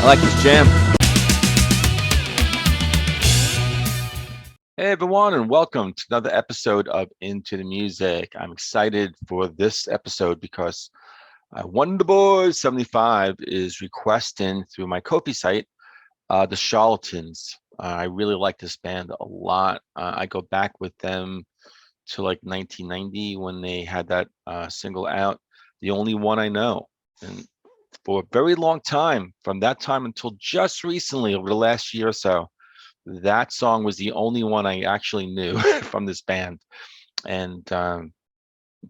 like this jam. Hey everyone, and welcome to another episode of Into the Music. I'm excited for this episode because Wonder Boy 75 is requesting through my Ko-fi site the Charlatans. I really like this band a lot. I go back with them to like 1990 when they had that single out, The Only One I Know. And for a very long time, from that time until just recently, over the last year or so, that song was the only one I actually knew from this band. And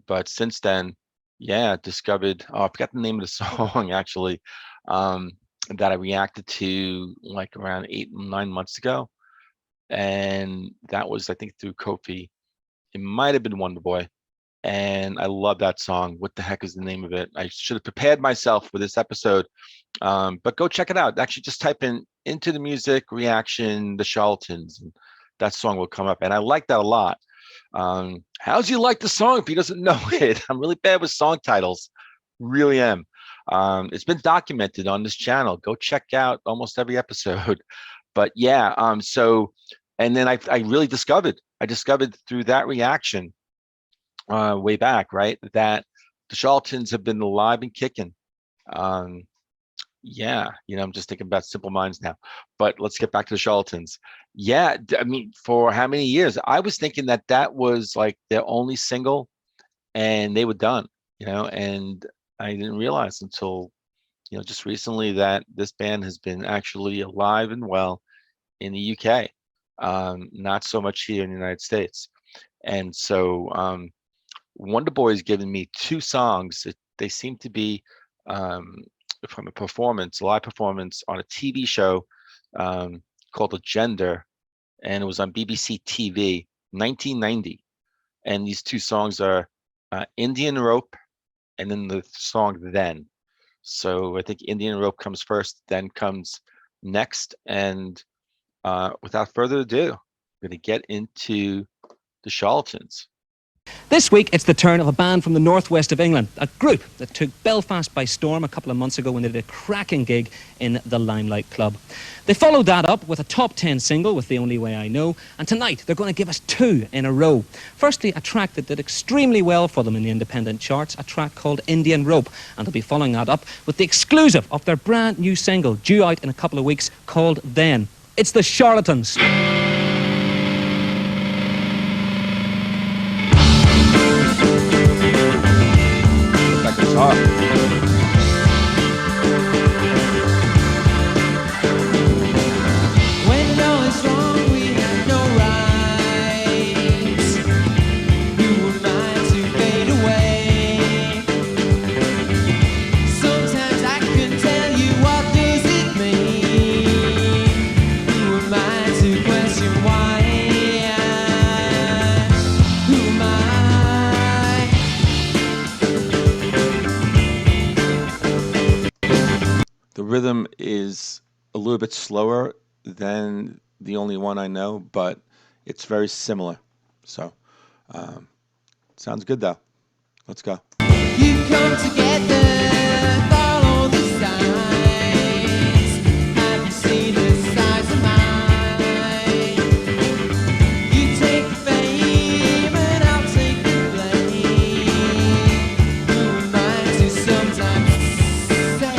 but since then, yeah, discovered, I forgot the name of the song actually, that I reacted to like around 8 or 9 months ago. And that was, I think, through Kofi. It might have been Wonder Boy. And I love that song. What the heck is the name of it? I should have prepared myself for this episode. But go check it out. Actually, just type in Into the Music reaction, the Charlatans, and that song will come up. And I like that a lot. How's you like the song if he doesn't know it? I'm really bad with song titles. Really am. It's been documented on this channel. Go check out almost every episode. But yeah, and then I really discovered through that reaction way back, right, that the Charlatans have been alive and kicking. Yeah, I'm just thinking about Simple Minds now, but let's get back to the Charlatans. Yeah, I mean, for how many years? I was thinking that was like their only single and they were done, and I didn't realize until, just recently that this band has been actually alive and well in the UK, not so much here in the United States. And so Wonder Boy has given me two songs. They seem to be from a live performance on a TV show called Agenda, and it was on BBC TV, 1990. And these two songs are Indian Rope and then the song Then. So I think Indian Rope comes first, then comes next. And without further ado, I'm going to get into the Charlatans. This week, it's the turn of a band from the northwest of England, a group that took Belfast by storm a couple of months ago when they did a cracking gig in the Limelight Club. They followed that up with a top 10 single with The Only Way I Know, and tonight they're going to give us two in a row. Firstly, a track that did extremely well for them in the independent charts, a track called Indian Rope, and they'll be following that up with the exclusive of their brand new single, due out in a couple of weeks, called Then. It's the Charlatans. When all is wrong, we have no rights. Who am I to fade away? Sometimes I can tell you, what does it mean? Who am I to question why? Who am I? The rhythm is a little bit slower than The Only One I Know, but it's very similar. So, sounds good though. Let's go. You come together, follow the signs. Have you seen the size of mine? You take the fame and I'll take the blame. Who am I to sometimes say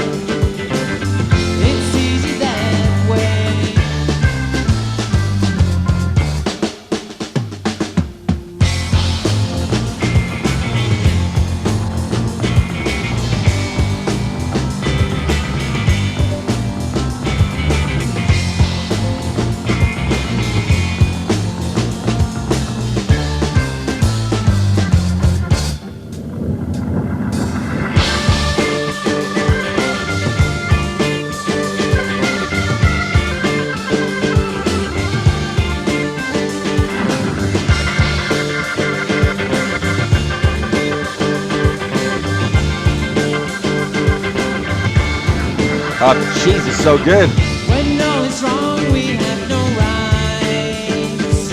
it's easy that way? Oh, jeez, it's so good. When all is wrong, we have no rights.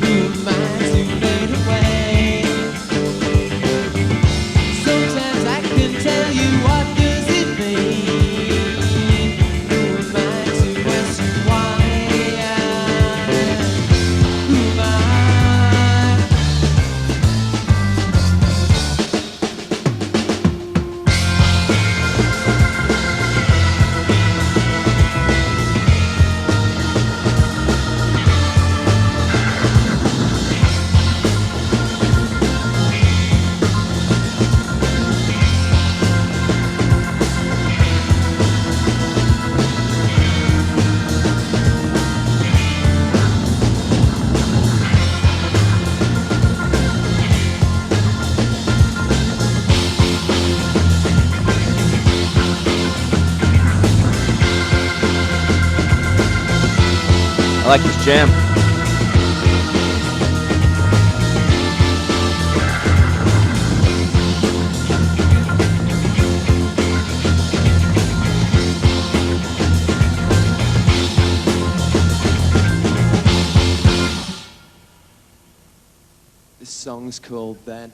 Who am I to fade away? Sometimes I can tell you, what does it mean? I like this jam. This song's called Then.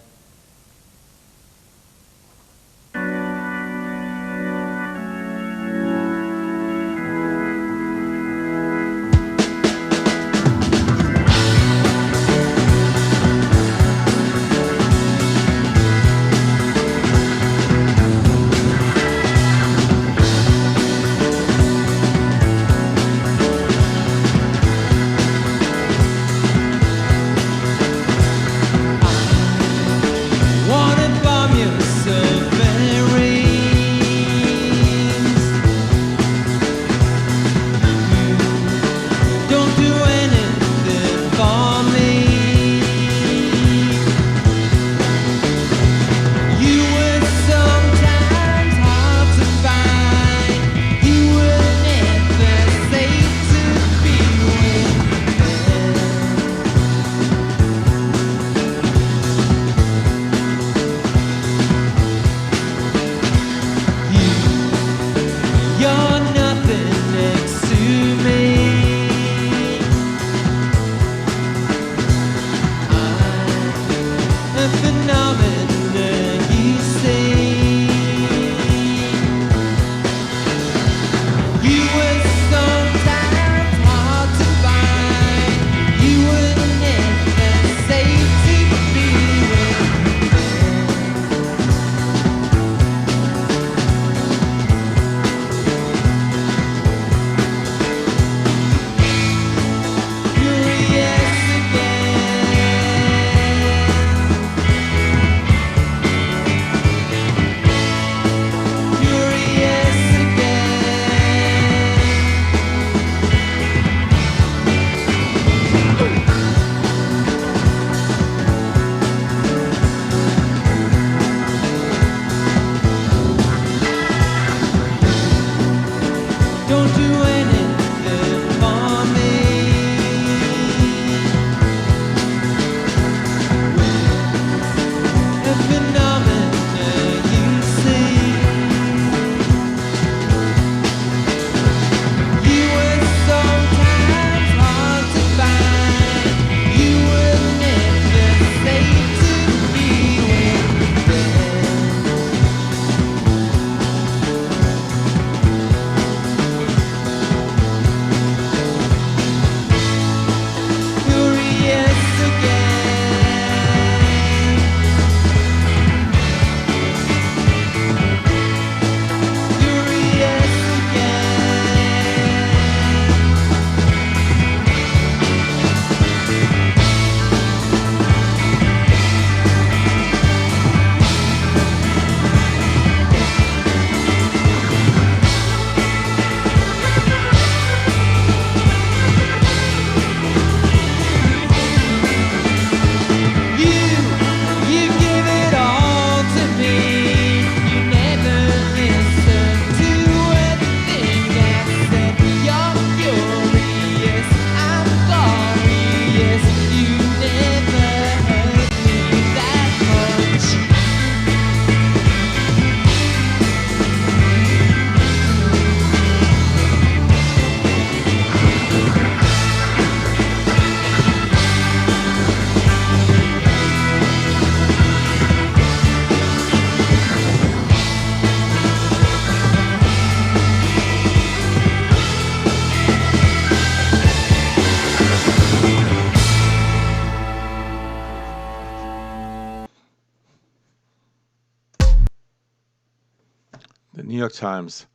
The New York Times.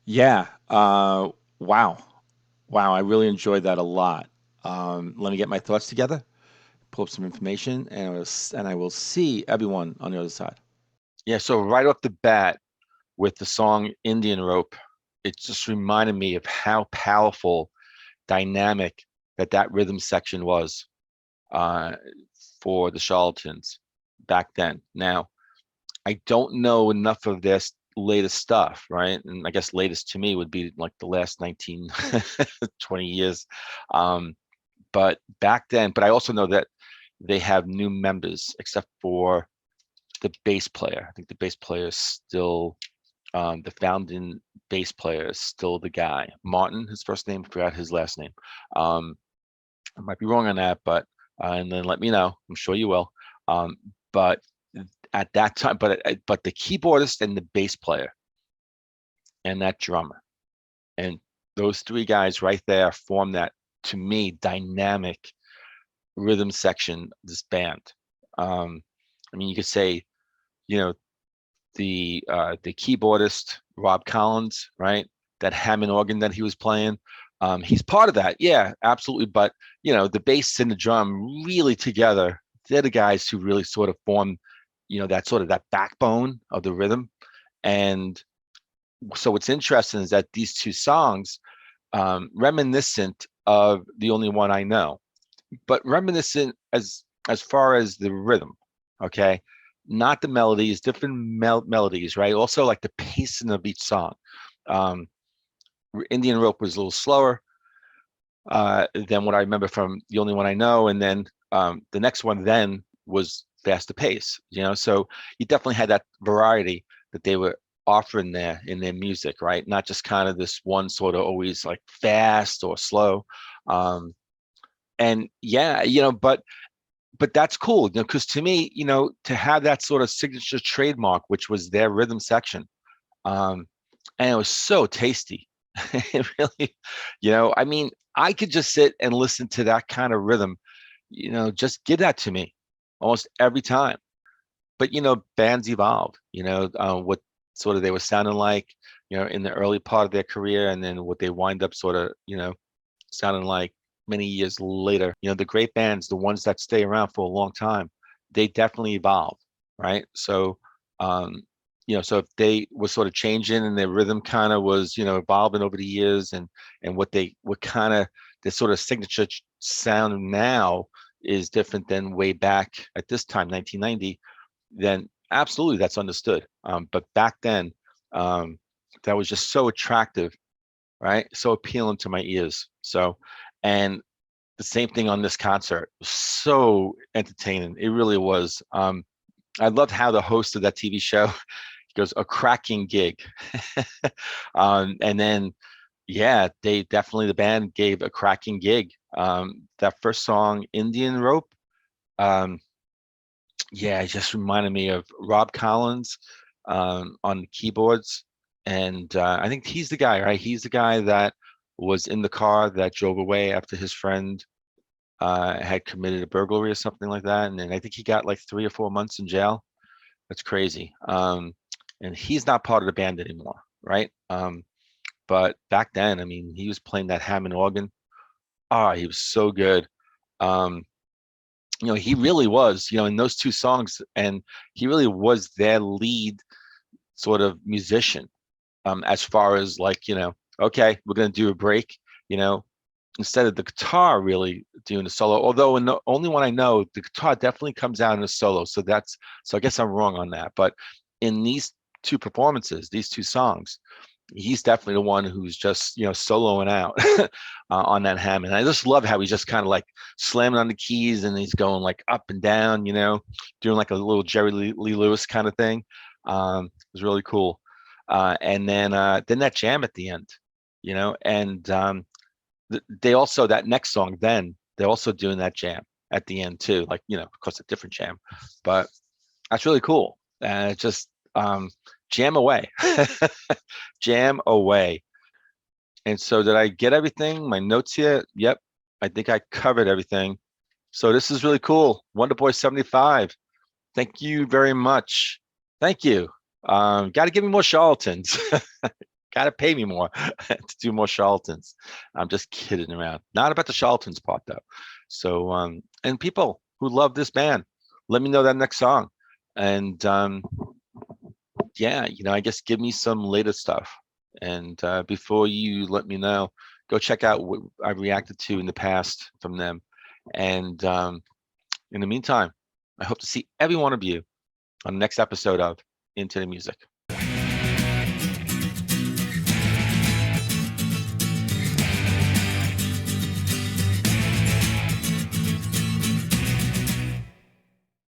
Yeah. Wow. Wow. I really enjoyed that a lot. Let me get my thoughts together, pull up some information, and I will see everyone on the other side. Yeah. So right off the bat with the song Indian Rope, it just reminded me of how powerful, dynamic that rhythm section was uh, for the Charlatans back then. Now, I don't know enough of this latest stuff, right? And I guess latest to me would be like the last 19, 20 years. But back then, but I also know that they have new members, except for the bass player. I think the bass player is still the founding bass player is still the guy. Martin, his first name, forgot his last name. I might be wrong on that, but and then let me know. I'm sure you will. But at that time, but the keyboardist and the bass player and that drummer and those three guys right there form that, to me, dynamic rhythm section of this band. I mean, you could say, you know, the keyboardist Rob Collins, right? That Hammond organ that he was playing. He's part of that, yeah, absolutely. But the bass and the drum really together, they're the guys who really sort of form, that sort of that backbone of the rhythm. And so what's interesting is that these two songs, reminiscent of The Only One I Know, but reminiscent as far as the rhythm, okay? Not the melodies, different melodies, right? Also like the pacing of each song. Indian Rope was a little slower than what I remember from The Only One I Know, and then the next one then was faster pace. So you definitely had that variety that they were offering there in their music, right? Not just kind of this one sort of always like fast or slow. And yeah, but that's cool, because to me, to have that sort of signature trademark, which was their rhythm section, and it was so tasty. It really, I mean, I could just sit and listen to that kind of rhythm, just give that to me almost every time. But bands evolve, what sort of they were sounding like, in the early part of their career, and then what they wind up sort of, sounding like many years later. The great bands, the ones that stay around for a long time, they definitely evolve, right? So so if they were sort of changing and their rhythm kind of was evolving over the years, and what kind of the sort of signature sound now is different than way back at this time, 1990, then absolutely that's understood. But back then, that was just so attractive, right? So appealing to my ears. So, and the same thing on this concert. So entertaining. It really was. I loved how the host of that TV show goes, "A cracking gig." And then, yeah, they definitely, the band gave a cracking gig. That first song, Indian Rope, yeah, it just reminded me of Rob Collins on the keyboards. And I think he's the guy, right? He's the guy that was in the car that drove away after his friend had committed a burglary or something like that. And then I think he got like 3 or 4 months in jail. That's crazy. And he's not part of the band anymore, right? But back then, I mean, he was playing that Hammond organ. He was so good. He really was, in those two songs, and he really was their lead sort of musician, as far as like, okay, we're going to do a break, instead of the guitar really doing the solo. Although in the Only One I Know, the guitar definitely comes out in a solo. So I guess I'm wrong on that. But in these two performances, these two songs, he's definitely the one who's just, soloing out on that Hammond. I just love how he's just kind of like slamming on the keys, and he's going like up and down, doing like a little Jerry Lee Lewis kind of thing. It was really cool. And then that jam at the end, and they also, that next song, then they're also doing that jam at the end too, like, of course a different jam, but that's really cool. Just jam away. Jam away. And so did I get everything? My notes here? Yep. I think I covered everything. So this is really cool. Wonderboy 75. Thank you very much. Thank you. Got to give me more charlatans. Got to pay me more to do more charlatans. I'm just kidding around. Not about the charlatans part though. So, and people who love this band, let me know that next song. And yeah, I guess give me some later stuff. And before you let me know, go check out what I reacted to in the past from them. And in the meantime, I hope to see every one of you on the next episode of Into the Music.